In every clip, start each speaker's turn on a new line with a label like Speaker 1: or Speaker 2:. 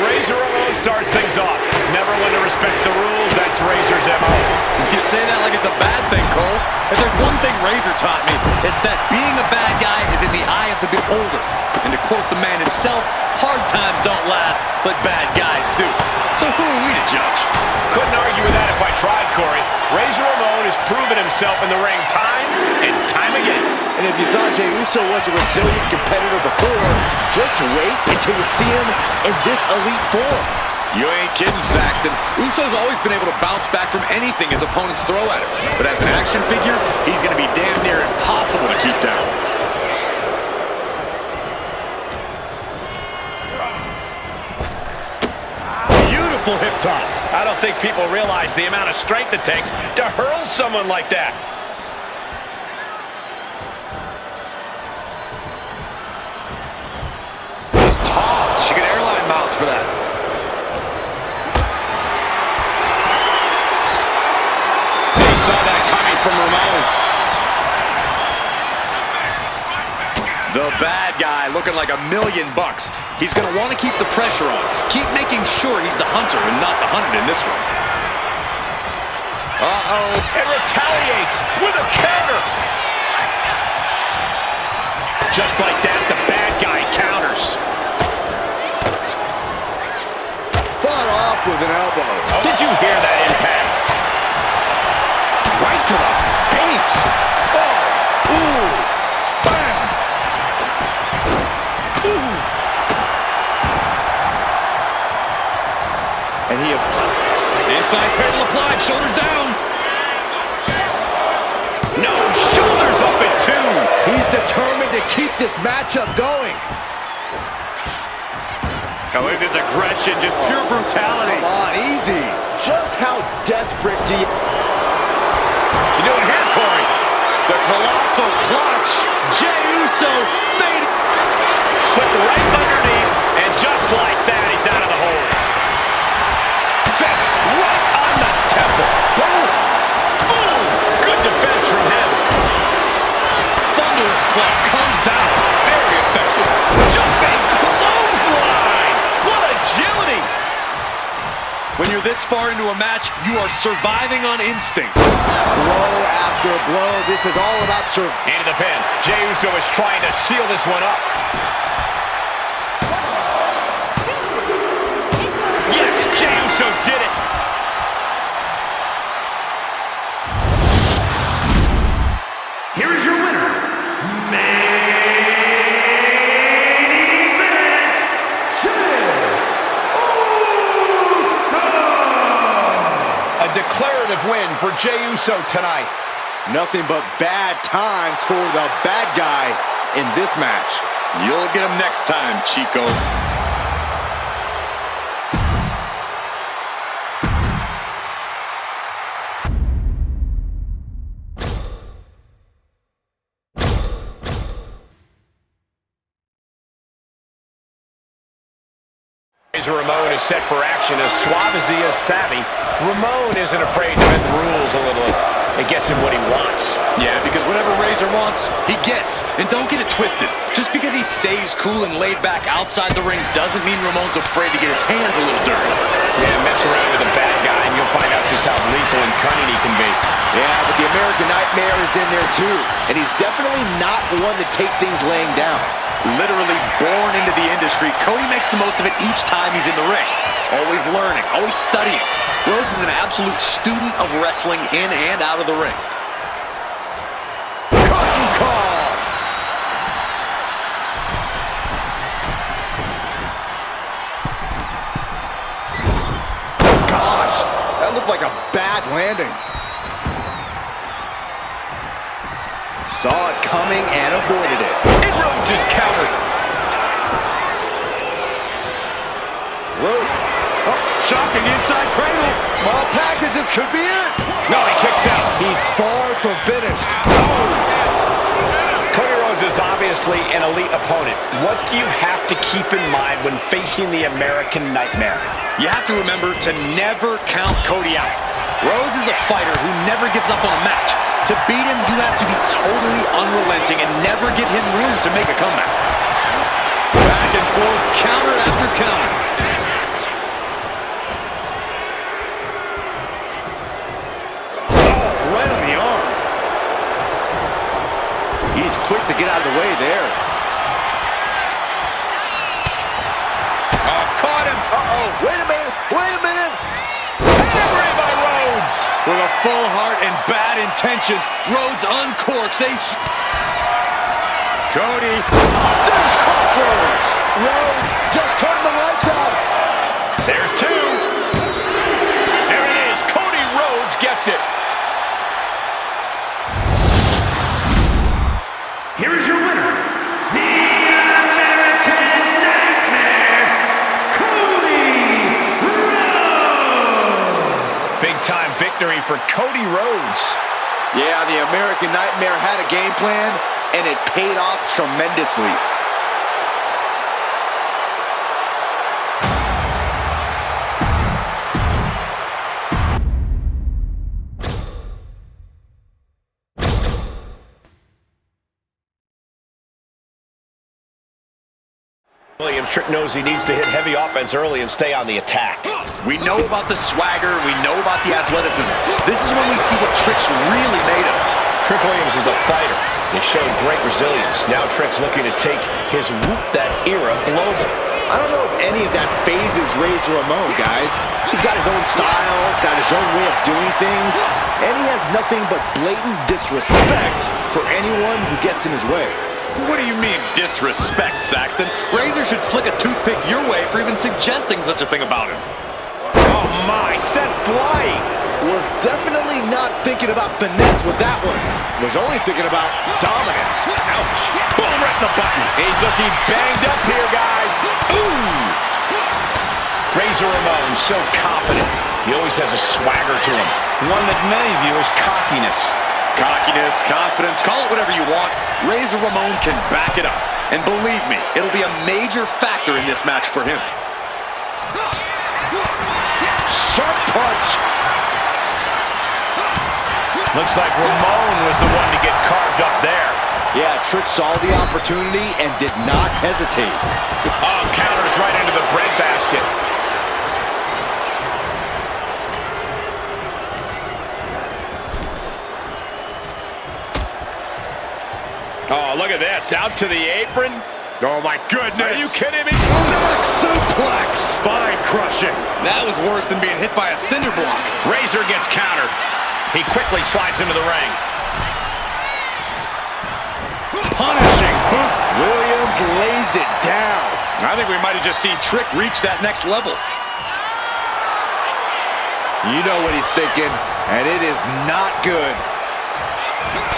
Speaker 1: Razor Ramon starts things off. Never one to respect the rules. That's Razor's MO.
Speaker 2: You say that like it's a bad thing, Cole. If there's one thing Razor taught me, it's that being a bad guy is in the eye of the beholder. And to quote the man himself, hard times don't last, but bad guys do. So who are we to judge?
Speaker 1: Couldn't argue with that if I tried, Corey. Razor Ramon has proven himself in the ring time and time again.
Speaker 3: And if you thought Jey Uso was a resilient competitor before, just wait until you see him in this elite form.
Speaker 2: You ain't kidding, Saxton. Uso's always been able to bounce back from anything his opponents throw at him. But as an action figure, he's going to be damn near impossible to keep down. Beautiful hip toss.
Speaker 1: I don't think people realize the amount of strength it takes to hurl someone like that.
Speaker 2: He's tossed. She could airline miles for that. Saw that coming from Ramon. The bad guy looking like $1,000,000. He's going to want to keep the pressure on. Keep making sure he's the hunter and not the hunted in this one. Uh-oh.
Speaker 1: And retaliates with a counter. Just like that, the bad guy counters.
Speaker 3: Fought off with an elbow.
Speaker 1: Oh. Did you hear that impact? Right to the face. Oh, ooh, bam. Ooh.
Speaker 3: And he
Speaker 2: inside cradle applied, shoulders down.
Speaker 1: No, shoulders up at 2.
Speaker 3: He's determined to keep this matchup going.
Speaker 2: Oh, look at this aggression, just pure brutality.
Speaker 3: Come on, easy. Just how desperate do you...
Speaker 1: You doing here, Corey?
Speaker 2: The colossal clutch. Jey Uso faded.
Speaker 1: Slipped right underneath, and just like that, he's out of the hole. Fist right on the temple. Boom! Boom! Good defense from him.
Speaker 2: Thunderous club comes down. Very effective.
Speaker 1: Jumping clothesline. What agility!
Speaker 2: When you're this far into a match, you are surviving on instinct.
Speaker 3: Blow after blow. This is all about survival.
Speaker 1: Into the pin. Jey Uso is trying to seal this one up. Yes, Jey Uso did it.
Speaker 4: Here is your winner,
Speaker 1: A declarative win for Jey Uso tonight.
Speaker 3: Nothing but bad times for the bad guy in this match.
Speaker 2: You'll get him next time, Chico.
Speaker 1: Ramon is set for action. As suave as he is savvy, Ramon isn't afraid to bend the rules a little if it gets him what he wants.
Speaker 2: Yeah, because whatever Razor wants, he gets. And don't get it twisted. Just because he stays cool and laid back outside the ring doesn't mean Ramon's afraid to get his hands a little dirty.
Speaker 1: Yeah, mess around with a bad guy and you'll find out just how lethal and cunning he can be.
Speaker 3: Yeah, but the American Nightmare is in there too. And he's definitely not one to take things laying down.
Speaker 2: Literally born into the industry, Cody makes the most of it each time he's in the ring. Always learning, always studying. Rhodes is an absolute student of wrestling in and out of the ring.
Speaker 3: Curtain call. Gosh, that looked like a bad landing. Saw it coming and avoided it.
Speaker 1: And Rhodes is countered.
Speaker 3: Rhodes.
Speaker 2: Oh, shocking inside cradle.
Speaker 3: Small packages could be it.
Speaker 1: No, he kicks out.
Speaker 3: He's far from finished.
Speaker 1: Cody Rhodes is obviously an elite opponent. What do you have to keep in mind when facing the American Nightmare?
Speaker 2: You have to remember to never count Cody out. Rhodes is a fighter who never gives up on a match. To beat him, you have to be totally unrelenting and never give him room to make a comeback. Back and forth, counter after counter.
Speaker 3: quick to get out of the way there.
Speaker 1: Oh, caught him.
Speaker 3: Uh-oh, wait a minute, wait a minute.
Speaker 1: Pedigree by Rhodes.
Speaker 2: With a full heart and bad intentions, Rhodes uncorks a... Cody.
Speaker 3: There's Crossroads. Rhodes just turned the lights out.
Speaker 1: There's two. There it is. Cody Rhodes gets it.
Speaker 4: Here is your winner, the American Nightmare, Cody Rhodes.
Speaker 1: Big-time victory for Cody Rhodes.
Speaker 3: Yeah, the American Nightmare had a game plan, and it paid off tremendously.
Speaker 1: Trick knows he needs to hit heavy offense early and stay on the attack.
Speaker 2: We know about the swagger. We know about the athleticism. This is when we see what Trick's really made of.
Speaker 1: Trick Williams is a fighter. He showed great resilience. Now Trick's looking to take his Whoop That era global.
Speaker 3: I don't know if any of that phases Razor Ramon, guys. He's got his own style, got his own way of doing things, and he has nothing but blatant disrespect for anyone who gets in his way.
Speaker 2: What do you mean, disrespect, Saxton? Razor should flick a toothpick your way for even suggesting such a thing about him.
Speaker 1: Oh my, sent flying.
Speaker 3: Was definitely not thinking about finesse with that one. Was only thinking about dominance.
Speaker 1: Ouch. Boom, right in the button. He's looking banged up here, guys. Ooh. Razor Ramon, so confident. He always has a swagger to him. One that many view as cockiness.
Speaker 2: Cockiness, confidence, call it whatever you want. Razor Ramon can back it up. And believe me, it'll be a major factor in this match for him.
Speaker 1: Sharp punch. Looks like Ramon was the one to get carved up there.
Speaker 3: Yeah, Trick saw the opportunity and did not hesitate.
Speaker 1: Oh, counters right into the breadbasket. Oh, look at this. Out to the apron. Oh, my goodness. Are you kidding me?
Speaker 3: Back suplex.
Speaker 1: Spine crushing.
Speaker 2: That was worse than being hit by a cinder block.
Speaker 1: Razor gets countered. He quickly slides into the ring. Punishing boot.
Speaker 3: Williams lays it down.
Speaker 2: I think we might have just seen Trick reach that next level.
Speaker 3: You know what he's thinking, and it is not good.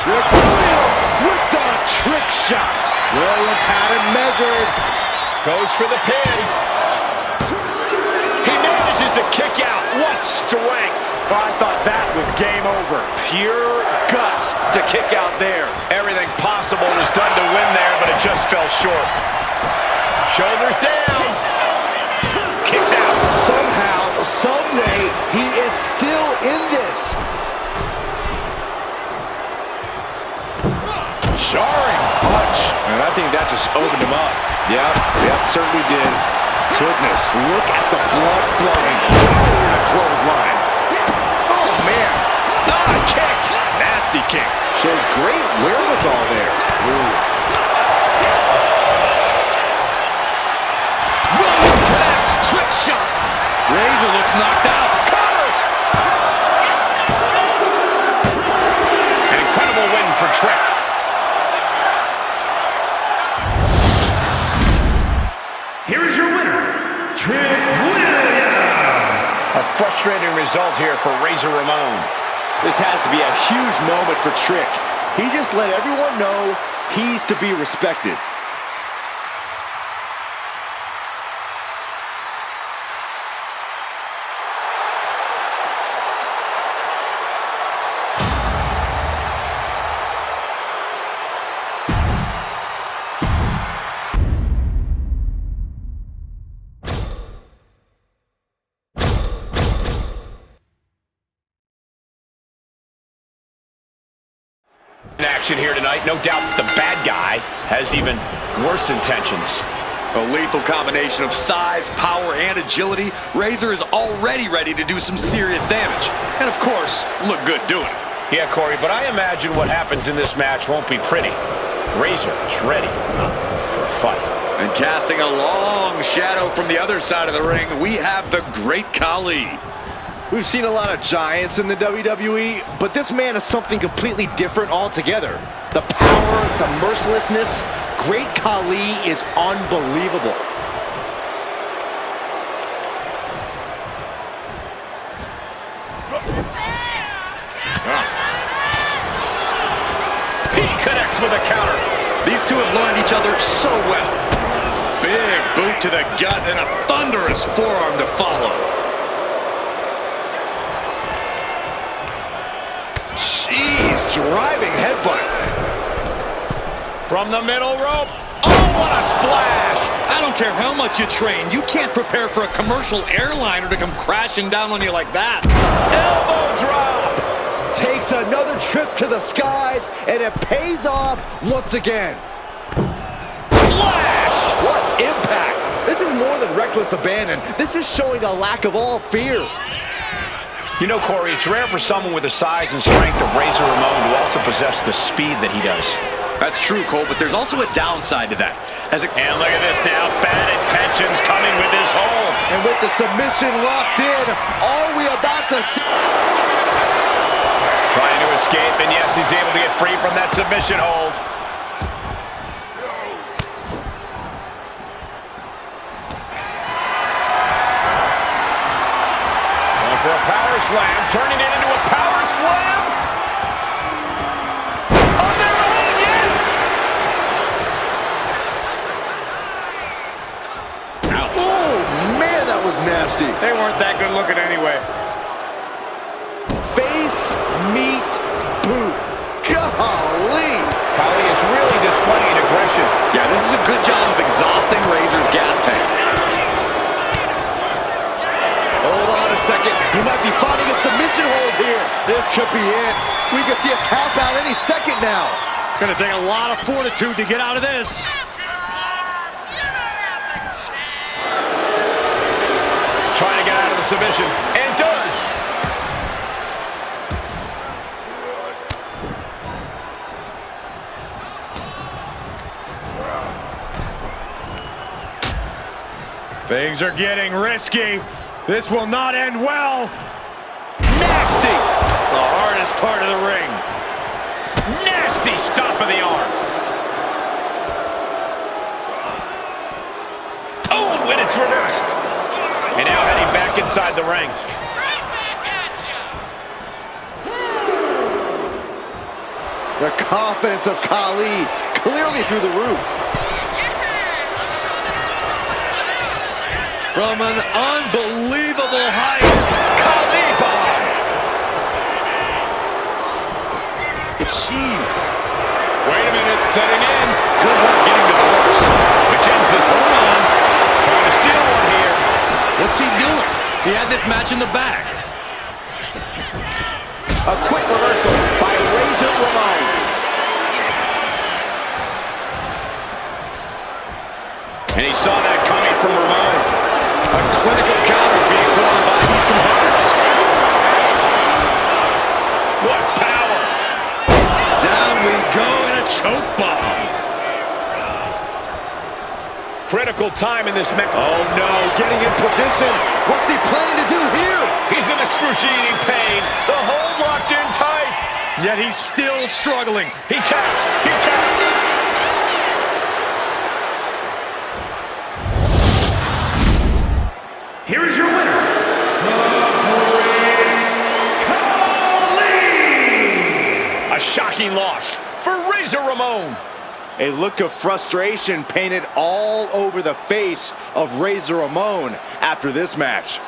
Speaker 3: Rick Williams with the trick shot. Williams had it measured.
Speaker 1: Goes for the pin. He manages to kick out. What strength.
Speaker 3: Oh, I thought that was game over. Pure guts to kick out there.
Speaker 1: Everything possible was done to win there, but it just fell short. Shoulders down. Kicks out.
Speaker 3: Somehow, someway, he is still in this.
Speaker 1: Jarring punch.
Speaker 3: And I think that just opened him up. Yep, certainly did. Goodness, look at the blood flowing. Oh, a clothesline. Oh, man.
Speaker 1: Ah, kick. Nasty kick.
Speaker 3: Shows great wherewithal there. Ooh.
Speaker 2: Williams connects, trick shot. Razor looks knocked out.
Speaker 1: Cover. An incredible win for Trick.
Speaker 4: Here is your winner, Trick Williams.
Speaker 1: A frustrating result here for Razor Ramon.
Speaker 3: This has to be a huge moment for Trick. He just let everyone know he's to be respected.
Speaker 1: Action here tonight. No doubt the bad guy has even worse intentions.
Speaker 2: A lethal combination of size, power, and agility. Razor is already ready to do some serious damage. And of course, look good doing it.
Speaker 1: Yeah, Corey, but I imagine what happens in this match won't be pretty. Razor is ready for a fight.
Speaker 2: And casting a long shadow from the other side of the ring, we have the Great Khali.
Speaker 3: We've seen a lot of giants in the WWE, but this man is something completely different altogether. The power, the mercilessness, Great Khali is unbelievable.
Speaker 1: He connects with a counter.
Speaker 2: These two have learned each other so well. Big boot to the gut and a thunderous forearm to follow.
Speaker 3: Jeez, driving headbutt.
Speaker 1: From the middle rope. Oh, what a splash!
Speaker 2: I don't care how much you train, you can't prepare for a commercial airliner to come crashing down on you like that.
Speaker 1: Elbow drop!
Speaker 3: Takes another trip to the skies, and it pays off once again.
Speaker 1: Splash!
Speaker 3: What impact! This is more than reckless abandon. This is showing a lack of all fear.
Speaker 1: You know, Corey, it's rare for someone with the size and strength of Razor Ramon to also possess the speed that he does.
Speaker 2: That's true, Cole, but there's also a downside to that.
Speaker 1: And look at this now, bad intentions coming with his hold.
Speaker 3: And with the submission locked in, are we about to see?
Speaker 1: Trying to escape, and yes, he's able to get free from that submission hold. Going for a power slam, turning it into a power slam. On their own, yes!
Speaker 3: Oh, man, that was nasty.
Speaker 1: They weren't that good looking anyway.
Speaker 3: Face, meat, boot. Golly.
Speaker 1: Khali is really displaying aggression.
Speaker 2: Yeah, this is a good job of exhausting Razor's gas tank.
Speaker 3: Hold on a second. He might be finding a submission hold here. This could be it. We could see a tap out any second now.
Speaker 2: It's gonna take a lot of fortitude to get out of this.
Speaker 1: Trying to get out of the submission, and does. Things are getting risky. This will not end well. Nasty! The hardest part of the ring. Nasty stop of the arm. Oh, and it's reversed. And now heading back inside the ring.
Speaker 3: The confidence of Khali clearly through the roof.
Speaker 2: From an unbelievable height.
Speaker 3: Khali bomb. Jeez.
Speaker 2: Wait a minute, setting in. Good work getting to the ropes.
Speaker 1: Which ends this. Hold on. Trying to steal one here.
Speaker 2: What's he doing? He had this match in the bag.
Speaker 3: A quick reversal by Razor Ramon.
Speaker 1: And he saw that coming from Ramon.
Speaker 2: A clinical counter being put on by these competitors.
Speaker 1: What power!
Speaker 2: Down we go in a choke bomb.
Speaker 1: Critical time in this match.
Speaker 3: Oh no, getting in position. What's he planning to do here?
Speaker 1: He's in excruciating pain. The hold locked in tight.
Speaker 2: Yet he's still struggling.
Speaker 1: He taps. He taps.
Speaker 4: Here is your winner, the Great Khali!
Speaker 1: A shocking loss for Razor Ramon.
Speaker 3: A look of frustration painted all over the face of Razor Ramon after this match.